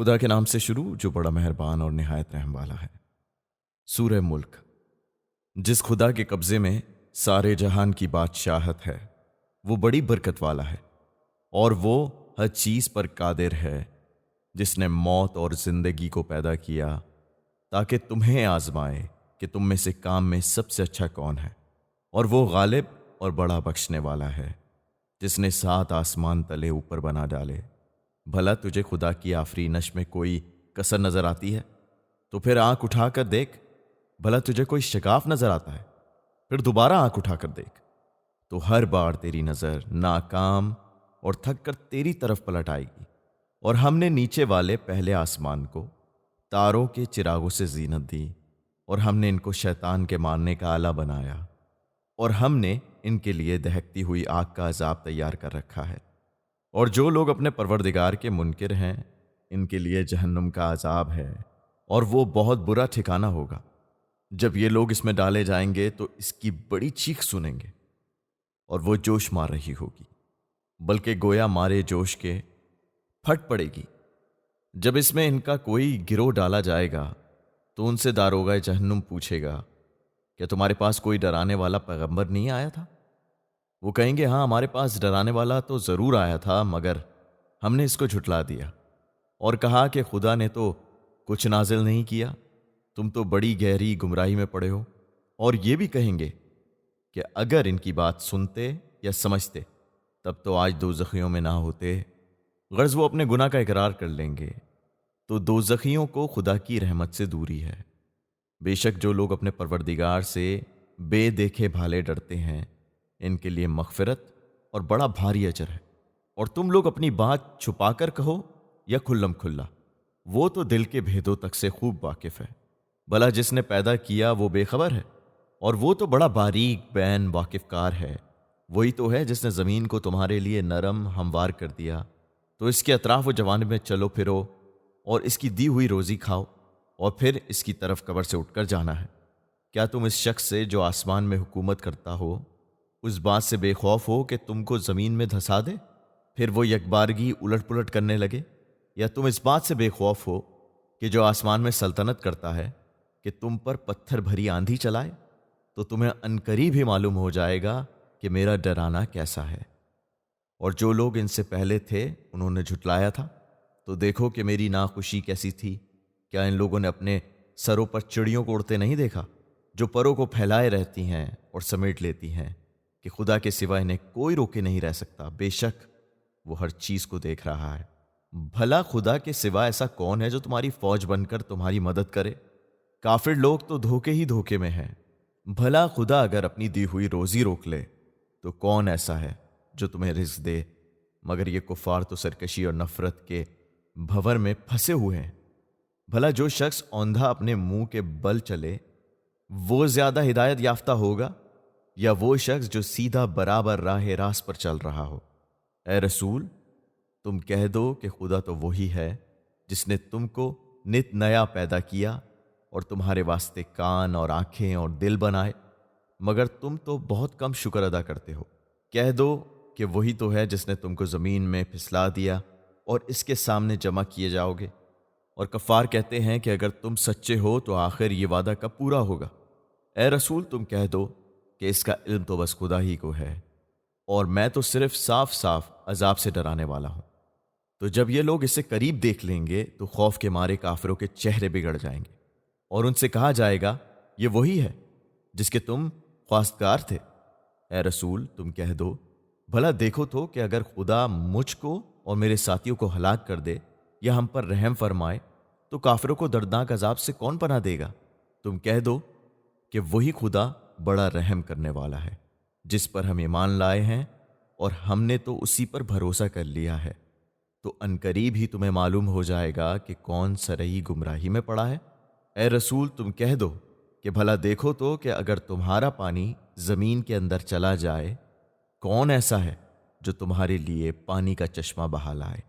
خدا کے نام سے شروع جو بڑا مہربان اور نہایت رحم والا ہے۔ سورہ ملک۔ جس خدا کے قبضے میں سارے جہان کی بادشاہت ہے، وہ بڑی برکت والا ہے اور وہ ہر چیز پر قادر ہے، جس نے موت اور زندگی کو پیدا کیا تاکہ تمہیں آزمائے کہ تم میں سے کام میں سب سے اچھا کون ہے، اور وہ غالب اور بڑا بخشنے والا ہے، جس نے 7 آسمان تلے اوپر بنا ڈالے۔ بھلا تجھے خدا کی آفرینش میں کوئی کسر نظر آتی ہے؟ تو پھر آنکھ اٹھا کر دیکھ۔ بھلا تجھے کوئی شگاف نظر آتا ہے؟ پھر دوبارہ آنکھ اٹھا کر دیکھ۔ تو ہر بار تیری نظر ناکام اور تھک کر تیری طرف پلٹ آئے گی۔ اور ہم نے نیچے والے پہلے آسمان کو تاروں کے چراغوں سے زینت دی، اور ہم نے ان کو شیطان کے مارنے کا آلہ بنایا، اور ہم نے ان کے لیے دہکتی ہوئی آگ کا عذاب تیار کر رکھا ہے۔ اور جو لوگ اپنے پروردگار کے منکر ہیں، ان کے لیے جہنم کا عذاب ہے، اور وہ بہت برا ٹھکانہ ہوگا۔ جب یہ لوگ اس میں ڈالے جائیں گے تو اس کی بڑی چیخ سنیں گے، اور وہ جوش مار رہی ہوگی، بلکہ گویا مارے جوش کے پھٹ پڑے گی۔ جب اس میں ان کا کوئی گروہ ڈالا جائے گا تو ان سے داروغہ جہنم پوچھے گا، کیا تمہارے پاس کوئی ڈرانے والا پیغمبر نہیں آیا تھا؟ وہ کہیں گے، ہاں ہمارے پاس ڈرانے والا تو ضرور آیا تھا، مگر ہم نے اس کو جھٹلا دیا اور کہا کہ خدا نے تو کچھ نازل نہیں کیا، تم تو بڑی گہری گمراہی میں پڑے ہو۔ اور یہ بھی کہیں گے کہ اگر ان کی بات سنتے یا سمجھتے تب تو آج دوزخیوں میں نہ ہوتے۔ غرض وہ اپنے گناہ کا اقرار کر لیں گے تو دوزخیوں کو خدا کی رحمت سے دوری ہے۔ بے شک جو لوگ اپنے پروردگار سے بے دیکھے بھالے ڈرتے ہیں، ان کے لیے مغفرت اور بڑا بھاری اجر ہے۔ اور تم لوگ اپنی بات چھپا کر کہو یا کھلم کھلا، وہ تو دل کے بھیدوں تک سے خوب واقف ہے۔ بھلا جس نے پیدا کیا وہ بے خبر ہے، اور وہ تو بڑا باریک بین واقف کار ہے۔ وہی تو ہے جس نے زمین کو تمہارے لیے نرم ہموار کر دیا، تو اس کے اطراف و جوانب میں چلو پھرو اور اس کی دی ہوئی روزی کھاؤ، اور پھر اس کی طرف قبر سے اٹھ کر جانا ہے۔ کیا تم اس شخص سے جو آسمان میں حکومت کرتا ہو اس بات سے بے خوف ہو کہ تم کو زمین میں دھسا دے، پھر وہ یکبارگی الٹ پلٹ کرنے لگے؟ یا تم اس بات سے بے خوف ہو کہ جو آسمان میں سلطنت کرتا ہے کہ تم پر پتھر بھری آندھی چلائے؟ تو تمہیں عنقریب ہی معلوم ہو جائے گا کہ میرا ڈرانا کیسا ہے۔ اور جو لوگ ان سے پہلے تھے انہوں نے جھٹلایا تھا، تو دیکھو کہ میری ناخوشی کیسی تھی۔ کیا ان لوگوں نے اپنے سروں پر چڑیوں کو اڑتے نہیں دیکھا، جو پروں کو پھیلائے رہتی ہیں اور سمیٹ لیتی ہیں، کہ خدا کے سوا انہیں کوئی روکے نہیں رہ سکتا؟ بے شک وہ ہر چیز کو دیکھ رہا ہے۔ بھلا خدا کے سوا ایسا کون ہے جو تمہاری فوج بن کر تمہاری مدد کرے؟ کافر لوگ تو دھوکے ہی دھوکے میں ہیں۔ بھلا خدا اگر اپنی دی ہوئی روزی روک لے تو کون ایسا ہے جو تمہیں رزق دے؟ مگر یہ کفار تو سرکشی اور نفرت کے بھور میں پھنسے ہوئے ہیں۔ بھلا جو شخص اوندھا اپنے منہ کے بل چلے وہ زیادہ ہدایت یافتہ ہوگا، یا وہ شخص جو سیدھا برابر راہ راست پر چل رہا ہو؟ اے رسول، تم کہہ دو کہ خدا تو وہی ہے جس نے تم کو نت نیا پیدا کیا اور تمہارے واسطے کان اور آنکھیں اور دل بنائے، مگر تم تو بہت کم شکر ادا کرتے ہو۔ کہہ دو کہ وہی تو ہے جس نے تم کو زمین میں پھسلا دیا اور اس کے سامنے جمع کیے جاؤ گے۔ اور کفار کہتے ہیں کہ اگر تم سچے ہو تو آخر یہ وعدہ کب پورا ہوگا؟ اے رسول، تم کہہ دو کہ اس کا علم تو بس خدا ہی کو ہے، اور میں تو صرف صاف صاف عذاب سے ڈرانے والا ہوں۔ تو جب یہ لوگ اسے قریب دیکھ لیں گے تو خوف کے مارے کافروں کے چہرے بگڑ جائیں گے، اور ان سے کہا جائے گا، یہ وہی ہے جس کے تم خواستگار تھے۔ اے رسول، تم کہہ دو، بھلا دیکھو تو کہ اگر خدا مجھ کو اور میرے ساتھیوں کو ہلاک کر دے یا ہم پر رحم فرمائے تو کافروں کو دردناک عذاب سے کون پناہ دے گا؟ تم کہہ دو کہ وہی خدا بڑا رحم کرنے والا ہے، جس پر ہم ایمان لائے ہیں اور ہم نے تو اسی پر بھروسہ کر لیا ہے۔ تو عنقریب ہی تمہیں معلوم ہو جائے گا کہ کون سرئی گمراہی میں پڑا ہے۔ اے رسول، تم کہہ دو کہ بھلا دیکھو تو کہ اگر تمہارا پانی زمین کے اندر چلا جائے، کون ایسا ہے جو تمہارے لیے پانی کا چشمہ بہا لائے؟